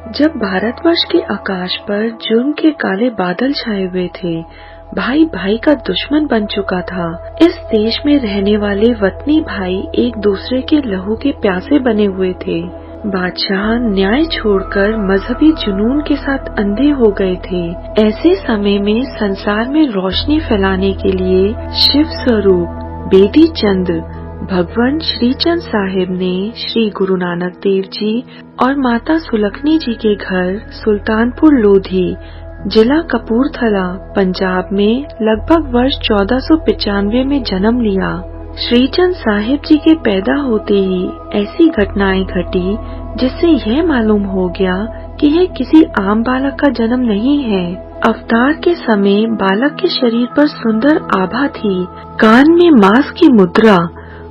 जब भारतवर्ष के आकाश पर जुर्म के काले बादल छाए हुए थे, भाई भाई का दुश्मन बन चुका था। इस देश में रहने वाले वतनी भाई एक दूसरे के लहू के प्यासे बने हुए थे। बादशाह न्याय छोड़कर मजहबी जुनून के साथ अंधे हो गए थे। ऐसे समय में संसार में रोशनी फैलाने के लिए शिव स्वरूप बेदी चंद भगवान श्रीचंद साहिब ने श्री गुरु नानक देव जी और माता सुलखनी जी के घर सुल्तानपुर लोधी, जिला कपूरथला, पंजाब में लगभग वर्ष 1495 में जन्म लिया। श्रीचंद साहिब जी के पैदा होते ही ऐसी घटनाएं घटी जिससे यह मालूम हो गया कि यह किसी आम बालक का जन्म नहीं है। अवतार के समय बालक के शरीर पर सुंदर आभा थी, कान में मांस की मुद्रा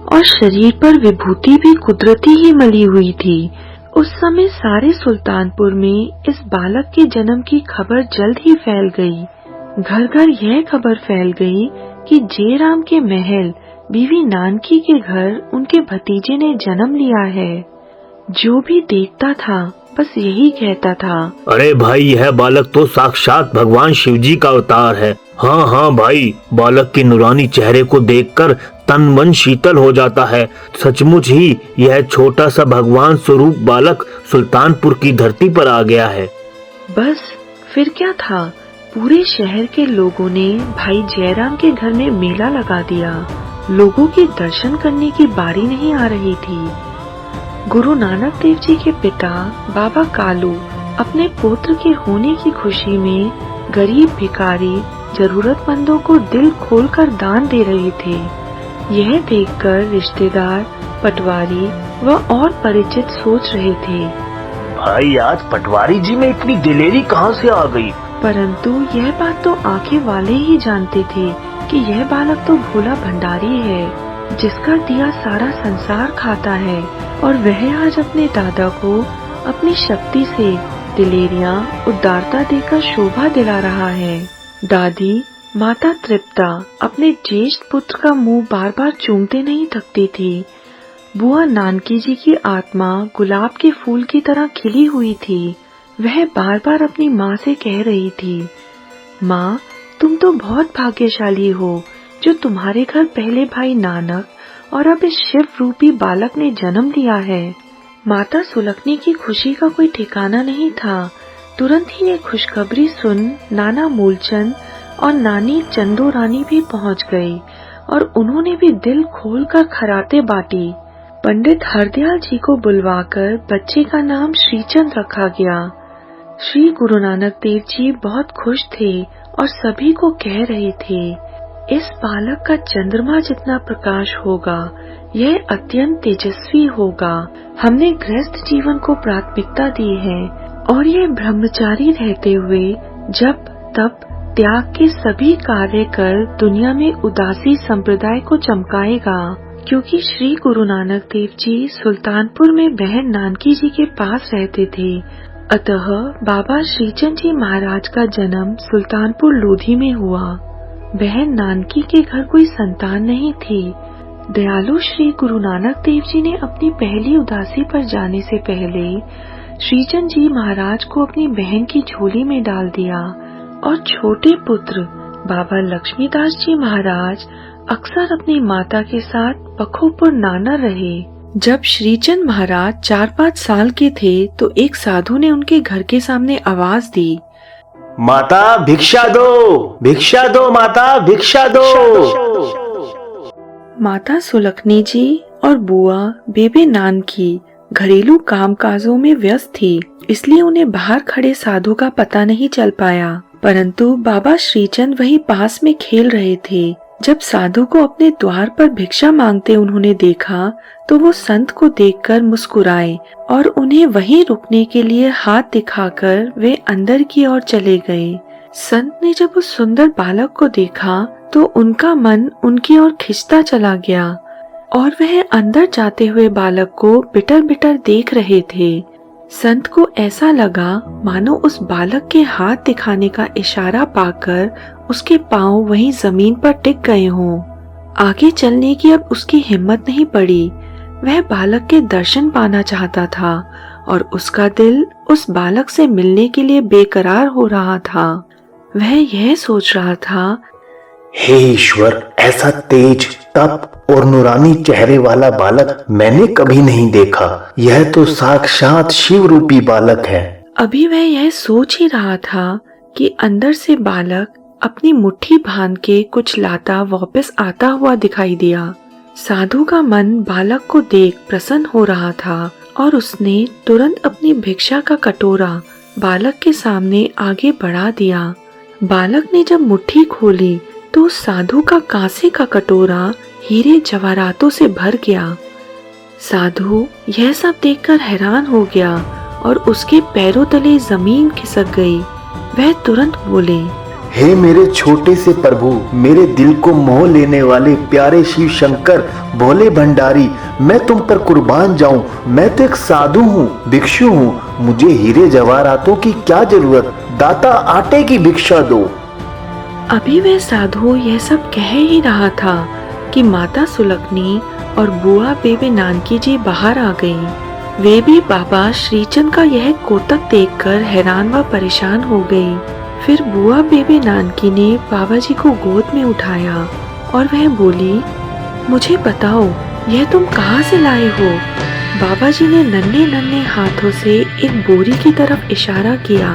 और शरीर पर विभूति भी कुदरती ही मली हुई थी। उस समय सारे सुल्तानपुर में इस बालक के जन्म की खबर जल्द ही फैल गई। घर घर यह खबर फैल गई कि जयराम के महल बीवी नानकी के घर उनके भतीजे ने जन्म लिया है। जो भी देखता था बस यही कहता था, अरे भाई, यह बालक तो साक्षात भगवान शिव जी का अवतार है। हाँ हाँ भाई, बालक के नूरानी चेहरे को देखकर तन मन शीतल हो जाता है। सचमुच ही यह छोटा सा भगवान स्वरूप बालक सुल्तानपुर की धरती पर आ गया है। बस फिर क्या था, पूरे शहर के लोगों ने भाई जयराम के घर में मेला लगा दिया। लोगों के दर्शन करने की बारी नहीं आ रही थी। गुरु नानक देव जी के पिता बाबा कालू अपने पुत्र के होने की खुशी में गरीब, भिखारी, जरूरतमंदों को दिल खोलकर दान दे रहे थे। यह देखकर रिश्तेदार, पटवारी व और परिचित सोच रहे थे, भाई आज पटवारी जी में इतनी दिलेरी कहाँ से आ गई। परंतु यह बात तो आंखें वाले ही जानते थे कि यह बालक तो भोला भंडारी है, जिसका दिया सारा संसार खाता है, और वह आज अपने दादा को अपनी शक्ति से दिलेरियां, उदारता देकर शोभा दिला रहा है। दादी माता तृप्ता अपने ज्येष्ठ पुत्र का मुंह बार बार चूमते नहीं थकती थी। बुआ नानकी जी की आत्मा गुलाब के फूल की तरह खिली हुई थी। वह बार बार अपनी माँ से कह रही थी, माँ तुम तो बहुत भाग्यशाली हो जो तुम्हारे घर पहले भाई नानक और अब इस शिव रूपी बालक ने जन्म लिया है। माता सुलखनी की खुशी का कोई ठिकाना नहीं था। तुरंत ही ये खुशखबरी सुन नाना मूलचंद और नानी चंदो रानी भी पहुंच गई और उन्होंने भी दिल खोलकर खराते बांटी। पंडित हरदयाल जी को बुलवाकर बच्चे का नाम श्रीचंद रखा गया। श्री गुरु नानक देव जी बहुत खुश थे और सभी को कह रहे थे, इस बालक का चंद्रमा जितना प्रकाश होगा, यह अत्यंत तेजस्वी होगा। हमने गृहस्थ जीवन को प्राथमिकता दी है और यह ब्रह्मचारी रहते हुए जब तब त्याग के सभी कार्य कर दुनिया में उदासी संप्रदाय को चमकाएगा। क्योंकि श्री गुरु नानक देव जी सुल्तानपुर में बहन नानकी जी के पास रहते थे, अतः बाबा श्रीचंद जी महाराज का जन्म सुल्तानपुर लोधी में हुआ। बहन नानकी के घर कोई संतान नहीं थी। दयालु श्री गुरु नानक देव जी ने अपनी पहली उदासी पर जाने से पहले श्रीचंद जी महाराज को अपनी बहन की झोली में डाल दिया और छोटे पुत्र बाबा लक्ष्मीदास जी महाराज अक्सर अपनी माता के साथ पखोपुर नाना रहे। जब श्रीचंद महाराज 4-5 साल के थे तो एक साधु ने उनके घर के सामने आवाज दी, माता भिक्षा दो, भिक्षा दो, माता भिक्षा दो। माता सुलखनी जी और बुआ बेबे नानकी घरेलू कामकाजों में व्यस्त थी, इसलिए उन्हें बाहर खड़े साधु का पता नहीं चल पाया। परंतु बाबा श्रीचंद वहीं पास में खेल रहे थे। जब साधु को अपने द्वार पर भिक्षा मांगते उन्होंने देखा तो वो संत को देखकर मुस्कुराए और उन्हें वहीं रुकने के लिए हाथ दिखाकर वे अंदर की ओर चले गए। संत ने जब उस सुंदर बालक को देखा तो उनका मन उनकी ओर खिंचता चला गया और वह अंदर जाते हुए बालक को बिटर बिटर देख रहे थे। संत को ऐसा लगा मानो उस बालक के हाथ दिखाने का इशारा पाकर उसके पांव वहीं जमीन पर टिक गए हों। आगे चलने की अब उसकी हिम्मत नहीं पड़ी। वह बालक के दर्शन पाना चाहता था और उसका दिल उस बालक से मिलने के लिए बेकरार हो रहा था। वह यह सोच रहा था, हे ईश्वर, ऐसा तेज, तप और नूरानी चेहरे वाला बालक मैंने कभी नहीं देखा। यह तो साक्षात शिव रूपी बालक है। अभी वह यह सोच ही रहा था कि अंदर से बालक अपनी मुट्ठी बांध के कुछ लाता वापस आता हुआ दिखाई दिया। साधु का मन बालक को देख प्रसन्न हो रहा था और उसने तुरंत अपनी भिक्षा का कटोरा बालक के सामने आगे बढ़ा दिया। बालक ने जब मुट्ठी खोली तो उस साधु का कांसे का कटोरा हीरे जवाहरातों से भर गया। साधु यह सब देखकर हैरान हो गया और उसके पैरों तले जमीन खिसक गई। वह तुरंत बोले, हे मेरे छोटे से प्रभु, मेरे दिल को मोह लेने वाले प्यारे शिव शंकर, भोले भंडारी, मैं तुम पर कुर्बान जाऊं। मैं तो एक साधु हूँ, भिक्षु हूँ, मुझे हीरे जवाहरातों की क्या जरूरत, दाता आटे की भिक्षा दो। अभी वह साधु यह सब कह ही रहा था कि माता सुलक्ष्मी और बुआ बेबे नानकी जी बाहर आ गई। वे भी बाबा श्रीचंद का यह कोतक देखकर हैरान व परेशान हो गई। फिर बुआ बेबे नानकी ने बाबा जी को गोद में उठाया और वह बोली, मुझे बताओ यह तुम कहाँ से लाए हो? बाबा जी ने नन्हे नन्हे हाथों से एक बोरी की तरफ इशारा किया,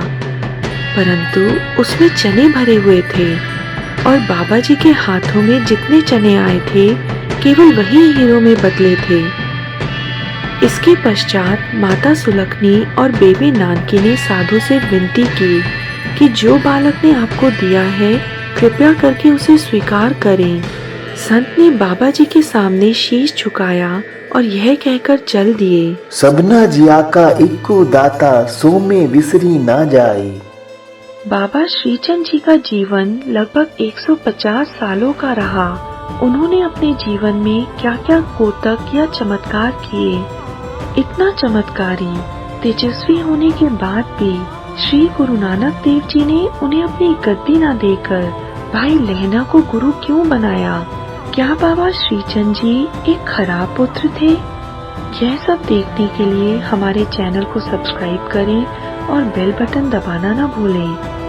परंतु उसमें चने भरे हुए थे और बाबा जी के हाथों में जितने चने आए थे केवल वही हीरों में बदले थे। इसके पश्चात माता सुलक्ष्मी और बेबे नानकी ने साधु से विनती की कि जो बालक ने आपको दिया है कृपया करके उसे स्वीकार करें। संत ने बाबा जी के सामने शीश झुकाया और यह कहकर चल दिए, सबना जिया का इक्को दाता, सो में विसरी ना जाए। बाबा श्रीचंद जी का जीवन लगभग 150 सालों का रहा। उन्होंने अपने जीवन में क्या क्या कोतक या चमत्कार किए। इतना चमत्कारी तेजस्वी होने के बाद भी श्री गुरु नानक देव जी ने उन्हें अपनी गद्दी न देकर भाई लहना को गुरु क्यों बनाया? क्या बाबा श्रीचंद जी एक खराब पुत्र थे? यह सब देखने के लिए हमारे चैनल को सब्सक्राइब करें और बेल बटन दबाना न भूलें।